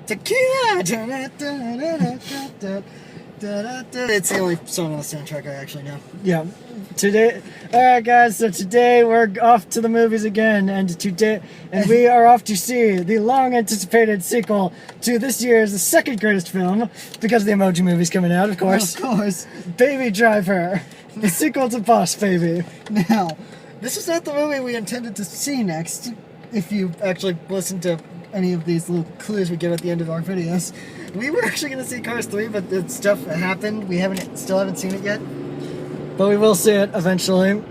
Tequila. It's the only song on the soundtrack I actually know. Yeah. Alright guys, so today we're off to the movies again, and we are off to see the long anticipated sequel to this year's second greatest film, because the Emoji Movie's coming out, of course. Of course. Baby Driver, the sequel to Boss Baby. Now, this is not the movie we intended to see next, if you actually listen to any of these little clues we give at the end of our videos. We were actually going to see Cars 3, but the stuff happened. We still haven't seen it yet. But we will see it eventually.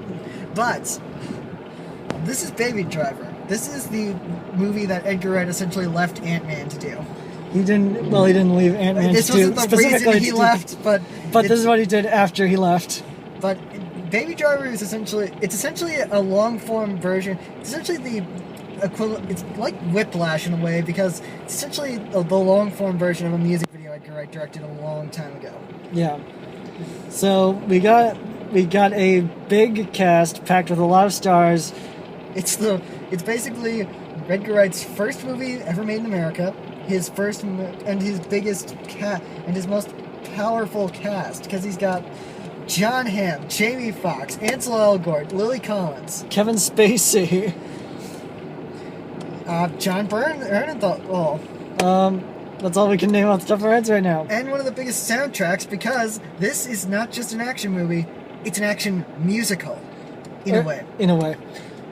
But this is Baby Driver. This is the movie that Edgar Wright essentially left Ant-Man to do. He didn't leave Ant-Man to do. This wasn't the reason he left, but this is what he did after he left. But Baby Driver is essentially a long-form version. It's essentially the equivalent. It's like Whiplash in a way, because it's essentially the long-form version of a music video Edgar Wright directed a long time ago. Yeah. So we got a big cast packed with a lot of stars. It's basically Edgar Wright's first movie ever made in America. His first and his biggest and his most powerful cast, because he's got John Hamm, Jamie Foxx, Ansel Elgort, Lily Collins, Kevin Spacey, John Bernthal. That's all we can name off the top of our heads right now. And one of the biggest soundtracks, because this is not just an action movie, it's an action musical, in a way. In a way.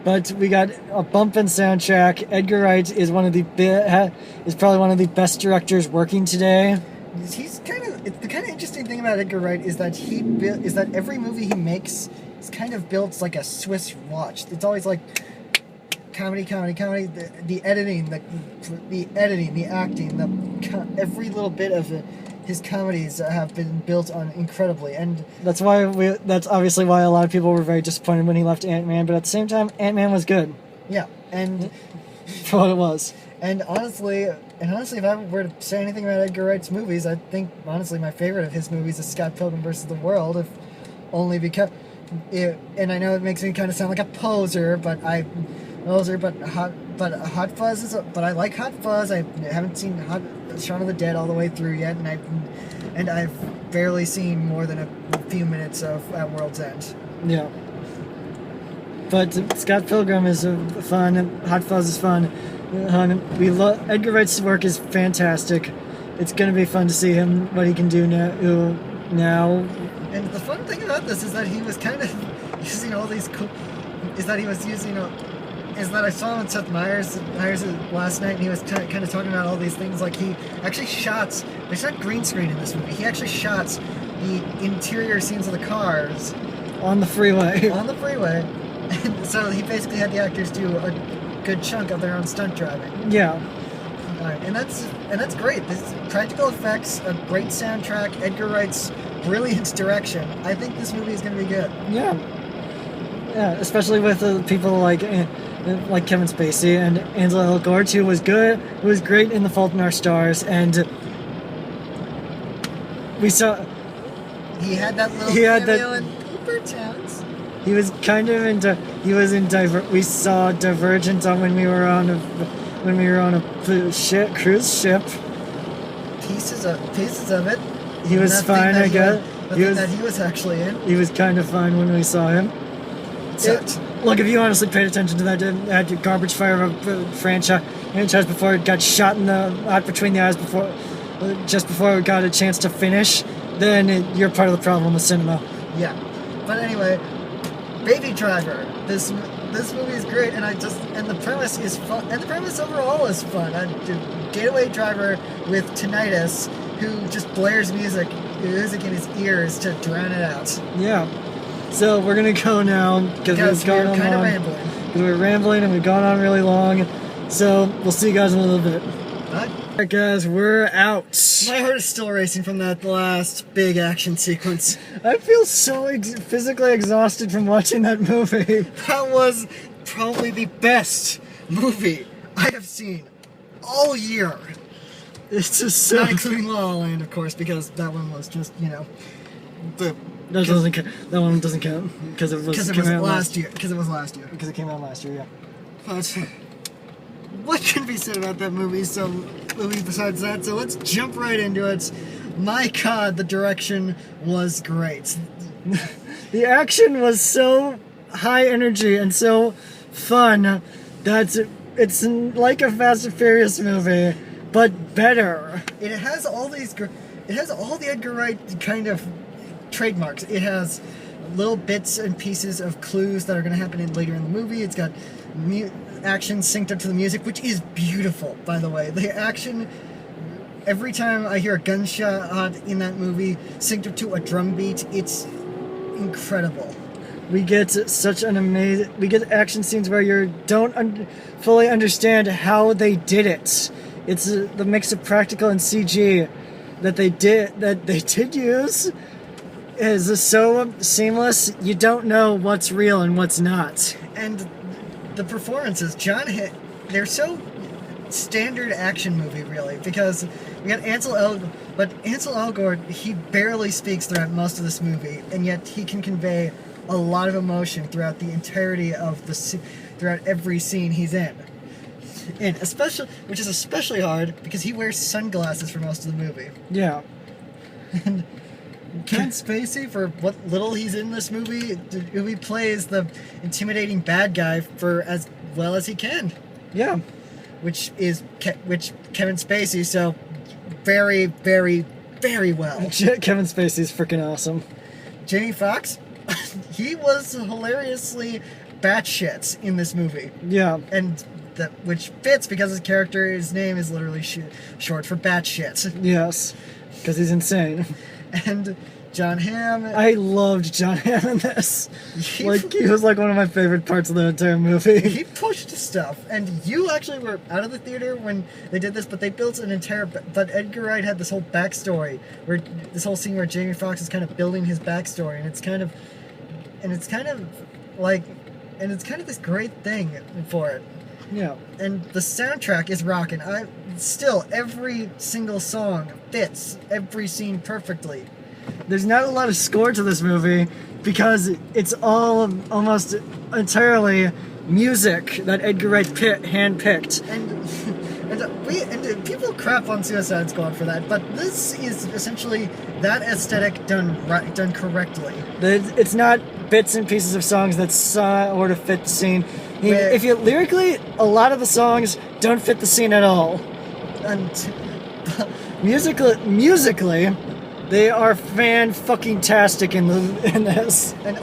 But we got a bumpin' soundtrack. Edgar Wright is probably one of the best directors working today. The kind of interesting thing about Edgar Wright is that every movie he makes is kind of built like a Swiss watch. It's always like comedy. The editing, the acting, every little bit of his comedies have been built on incredibly, and that's obviously why a lot of people were very disappointed when he left Ant-Man. But at the same time, Ant-Man was good. Yeah, and for what it was. And honestly, if I were to say anything about Edgar Wright's movies, I think honestly my favorite of his movies is Scott Pilgrim vs. the World, if only because. And I know it makes me kind of sound like a poser, but Hot Fuzz is. But I like Hot Fuzz. I haven't seen Shaun of the Dead all the way through yet, and I've barely seen more than a few minutes of At World's End. Yeah. But Scott Pilgrim is fun. Hot Fuzz is fun. We love Edgar Wright's work is fantastic. It's gonna be fun to see what he can do now. And the fun thing about this is that he was kind of using all these cool. Is that I saw him with Seth Meyers last night, and he was kind of talking about all these things. Like, he actually there's not green screen in this movie. He actually shot the interior scenes of the cars on the freeway. And so he basically had the actors do a good chunk of their own stunt driving. Yeah. And that's great. This practical effects, a great soundtrack, Edgar Wright's brilliant direction. I think this movie is going to be good. Yeah. Yeah, especially with people like Kevin Spacey and Ansel Elgort, who was good, who was great in The Fault in Our Stars, and we saw he had that little cameo in Paper Towns. He was kind of we saw Divergent when we were on a cruise ship. Pieces of it. He was fine, I guess. That he was actually in. He was kind of fine when we saw him. Look, if you honestly paid attention to that garbage fire of a franchise before it got shot out between the eyes just before it got a chance to finish, then you're part of the problem with cinema. Yeah. But anyway, Baby Driver. This movie is great, and the premise is fun, and the premise overall is fun. A getaway driver with tinnitus who just blares music in his ears to drown it out. Yeah. So we're gonna go now because we're kind of rambling. Because we're rambling and we've gone on really long. So we'll see you guys in a little bit. Bye. Alright guys, we're out. My heart is still racing from that last big action sequence. I feel so physically exhausted from watching that movie. That was probably the best movie I have seen all year. It's just so... Not including La La Land, of course, because that one was just, that one doesn't count because it was last year. Because it was last year. Because it came out last year, yeah. But what can be said about that movie? Movie besides that. So let's jump right into it. My God, the direction was great. The action was so high energy and so fun that it's like a Fast and Furious movie, but better. It has all these. It has all the Edgar Wright kind of trademarks. It has little bits and pieces of clues that are going to happen later in the movie. It's got action synced up to the music, which is beautiful, by the way. The action, every time I hear a gunshot in that movie synced up to a drum beat, it's incredible. We get such an amazing. We get action scenes where you don't fully understand how they did it. It's the mix of practical and CG that they did use is so seamless. You don't know what's real and what's not. And the performances, they're so standard action movie, really, because we got Ansel Elgort, but Ansel Elgort, he barely speaks throughout most of this movie, and yet he can convey a lot of emotion throughout the entirety of throughout every scene he's in. And which is especially hard because he wears sunglasses for most of the movie. Yeah. And Kevin Spacey, for what little he's in this movie, he plays the intimidating bad guy for as well as he can. Yeah. Which Kevin Spacey, so very, very, very well. Kevin Spacey's freaking awesome. Jamie Foxx, he was hilariously batshit in this movie. Yeah. And which fits because his name is literally short for batshit. Yes, because he's insane. And John Hamm. I loved John Hamm in this. He was like one of my favorite parts of the entire movie. He pushed stuff, and you actually were out of the theater when they did this, but they built an entire. But Edgar Wright had this whole backstory, this whole scene where Jamie Foxx is kind of building his backstory, and it's kind of this great thing for it. Yeah. And the soundtrack is rocking. Every single song fits every scene perfectly. There's not a lot of score to this movie because it's all almost entirely music that Edgar Wright handpicked. And people crap on Suicide Squad for that, but this is essentially that aesthetic done correctly. It's not bits and pieces of songs that sort of fit the scene. If you lyrically, a lot of the songs don't fit the scene at all. And musically, they are fan-fucking-tastic in this. And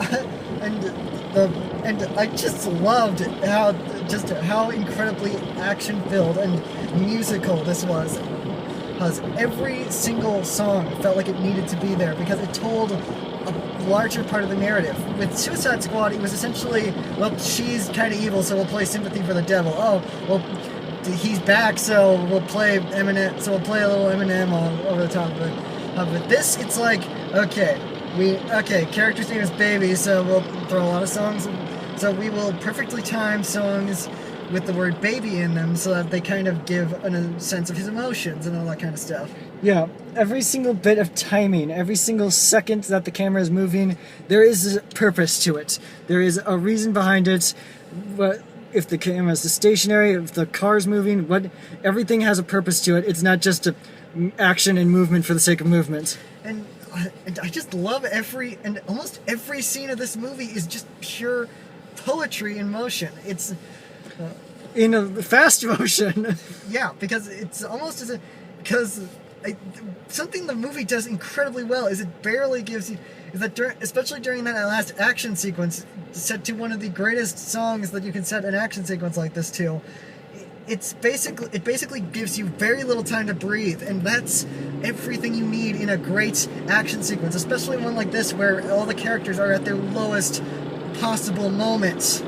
I just loved how incredibly action-filled and musical this was. Because every single song felt like it needed to be there because it told a larger part of the narrative. With Suicide Squad, it was essentially, well, she's kind of evil, so we'll play Sympathy for the Devil. Oh, well, he's back, so we'll play Eminem. So we'll play a little Eminem over the top of it. But this, it's like, okay, character's name is Baby, so we'll throw a lot of songs. So we will perfectly time songs with the word baby in them so that they kind of give a sense of his emotions and all that kind of stuff. Yeah, every single bit of timing, every single second that the camera is moving, there is a purpose to it. There is a reason behind it. If the camera is stationary, if the car's moving, everything has a purpose to it. It's not just action and movement for the sake of movement. And I just love almost every scene of this movie is just pure poetry in motion. It's in a fast motion. Yeah, because it's almost something the movie does incredibly well is it barely gives you especially during that last action sequence set to one of the greatest songs that you can set an action sequence like this to. It basically gives you very little time to breathe, and that's everything you need in a great action sequence, especially one like this where all the characters are at their lowest possible moments.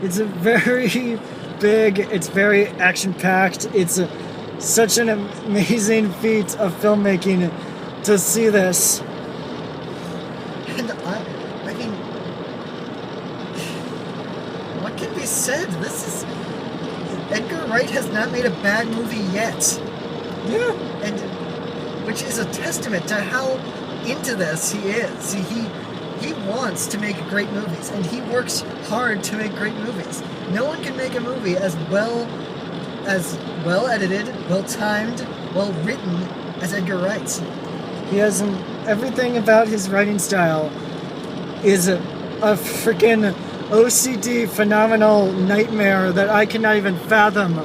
It's a very big, it's very action-packed, it's such an amazing feat of filmmaking to see this. And I mean, what can be said? Edgar Wright has not made a bad movie yet. Yeah. And which is a testament to how into this he is. He wants to make great movies, and he works hard to make great movies. No one can make a movie as well as well edited, well timed, well written as Edgar Wright. He has everything about his writing style is a freaking OCD phenomenal nightmare that I cannot even fathom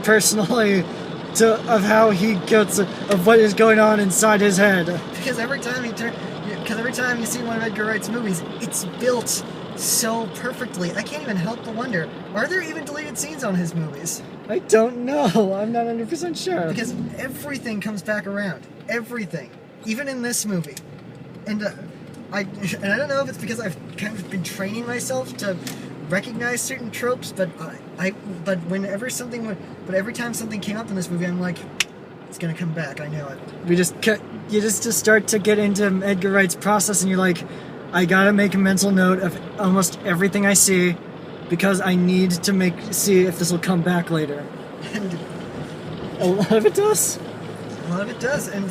personally of how he gets of what is going on inside his head. Because every time you see one of Edgar Wright's movies, it's built so perfectly. I can't even help but wonder, are there even deleted scenes on his movies? I don't know. I'm not 100% sure. Because everything comes back around. Everything. Even in this movie. And I don't know if it's because I've kind of been training myself to recognize certain tropes, but every time something came up in this movie, I'm like, it's gonna come back. I know it. You just start to get into Edgar Wright's process, and you're like, I gotta make a mental note of almost everything I see, because I need to see if this will come back later. And a lot of it does. A lot of it does, and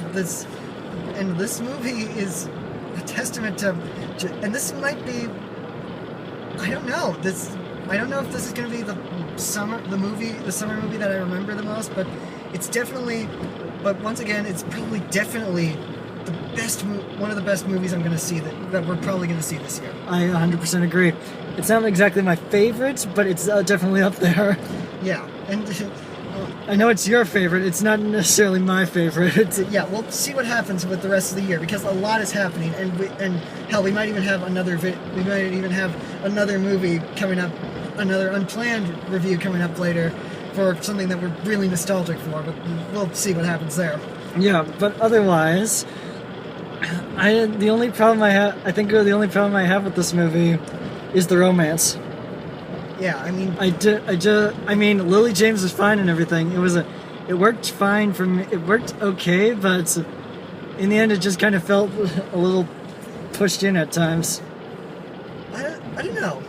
this movie is a testament to, and this might be, I don't know if this is going to be the summer movie that I remember the most, but it's definitely, but once again, it's probably definitely one of the best movies I'm going to see that we're probably going to see this year. I 100% agree. It's not exactly my favorite, but it's definitely up there. Yeah, and I know it's your favorite. It's not necessarily my favorite. Yeah, we'll see what happens with the rest of the year, because a lot is happening, and hell, we might even have another movie coming up, another unplanned review coming up later for something that we're really nostalgic for. But we'll see what happens there. Yeah, but otherwise, the only problem I have with this movie is the romance. Yeah, I mean, I mean, Lily James was fine and everything. It worked fine for me. It worked okay, but in the end, it just kind of felt a little pushed in at times. I don't know.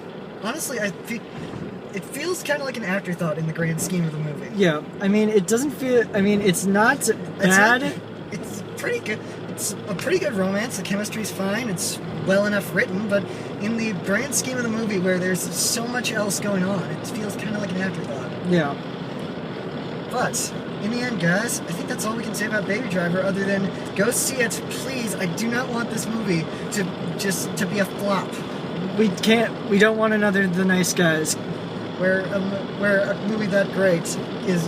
Honestly, it feels kind of like an afterthought in the grand scheme of the movie. Yeah, I mean, it doesn't feel. I mean, it's not bad. It's pretty good. It's a pretty good romance. The chemistry's fine. It's well enough written, but in the grand scheme of the movie, where there's so much else going on, it feels kind of like an afterthought. Yeah. But in the end, guys, I think that's all we can say about Baby Driver, other than go see it, please. I do not want this movie to be a flop. We don't want another The Nice Guys, where a movie that great is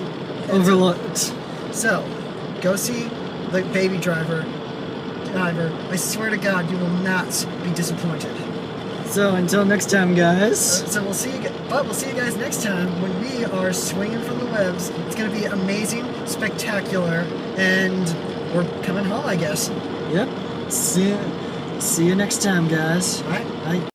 overlooked. So, go see the Baby Driver. I swear to God, you will not be disappointed. So until next time, guys. So we'll see you guys next time when we are swinging from the webs. It's going to be amazing, spectacular, and we're coming home, I guess. Yep. See you next time, guys. All right. Bye.